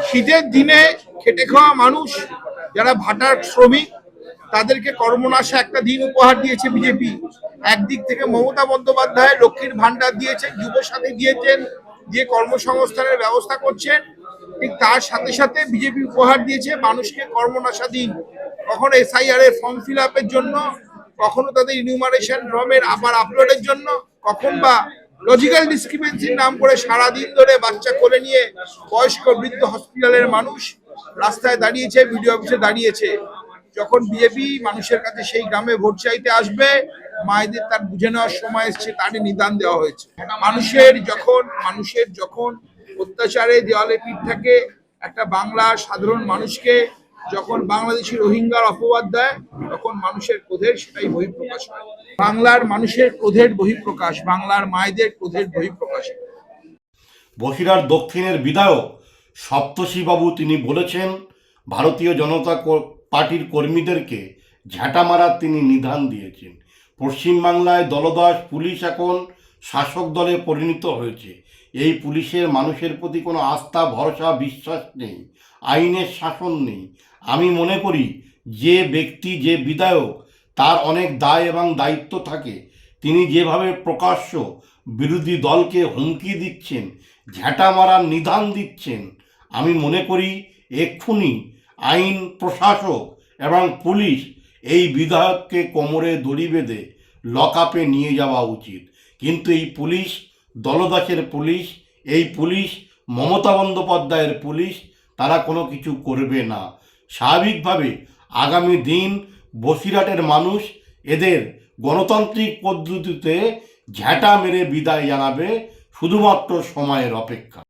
শীতের দিনে খেটে খাওয়া মানুষ যারা ভাটার শ্রমিক তাদেরকে কর্মনাশা একটা দিন উপহার দিয়েছে বিজেপি। একদিক থেকে মমতা বন্দ্যোপাধ্যায় লক্ষ্মীর ভান্ডার দিয়েছেন, যুব সাথী দিয়েছেন, যে কর্মসংস্থানের ব্যবস্থা করছেন, ঠিক তার সাথে সাথে বিজেপি উপহার দিয়েছে মানুষকে কর্মনাশা দিন। কখনো এসআইআর এর ফর্ম ফিল আপের জন্য, কখনো তাদের ইনিউমারেশন ফর্মের আবার আপলোডের জন্য, কখন বা লজিক্যাল ডিসক্রিপেন্সির নাম করে সারাদিন ধরে বাচ্চা কোলে নিয়ে বয়স্ক বৃদ্ধ হসপিটালের মানুষ রাস্তায় দাঁড়িয়েছে, বিডিও অফিসে দাঁড়িয়েছে। যখন বিজেপি মানুষের কাছে সেই গ্রামে ভোট চাইতে আসবে, মায়েদের তার বুঝে নেওয়ার সময় এসছে, তারই নিদান দেওয়া হয়েছে। মানুষের যখন অত্যাচারে দেওয়ালে পিঠ থাকে, একটা বাংলার সাধারণ মানুষকে যখন বাংলাদেশি রোহিঙ্গার অপবাদ দেয়, তখন মানুষের ক্রোধের সেটাই বহিঃপ্রকাশ হয়। বাংলার মানুষের ক্রোধের বহিঃপ্রকাশ, বাংলার মায়েদের ক্রোধের বহিঃপ্রকাশ। বসিরহাট দক্ষিণের বিধায়ক সপ্তর্ষি বাবু তিনি বলেছেন, ভারতীয় জনতা পার্টির কর্মীদেরকে ঝাঁটা মারার তিনি নিদান দিয়েছেন। পশ্চিমবাংলায় দলদাস পুলিশ এখন শাসক দলে পরিণত হয়েছে। এই পুলিশের মানুষের প্রতি কোনো আস্থা, ভরসা, বিশ্বাস নেই, আইনের শাসন নেই। আমি মনে করি যে ব্যক্তি, যে বিধায়ক, তার অনেক দায় এবং দায়িত্ব থাকে। তিনি যেভাবে প্রকাশ্য বিরোধী দলকে হুমকি দিচ্ছেন, ঝাঁটা মারার নিদান দিচ্ছেন, আমি মনে করি এক্ষুনি আইন প্রশাসক এবং পুলিশ এই বিধায়ককে কোমরে দড়ি বেঁধে লকআপে নিয়ে যাওয়া উচিত। কিন্তু এই পুলিশ দলদাসের পুলিশ, এই পুলিশ মমতা বন্দ্যোপাধ্যায়ের পুলিশ, তারা কোনো কিছু করবে না। স্বাভাবিকভাবে আগামী দিন বসিরহাটের মানুষ এদের গণতান্ত্রিক পদ্ধতিতে ঝাঁটা মেরে বিদায় জানাবে, শুধুমাত্র সময়ের অপেক্ষা।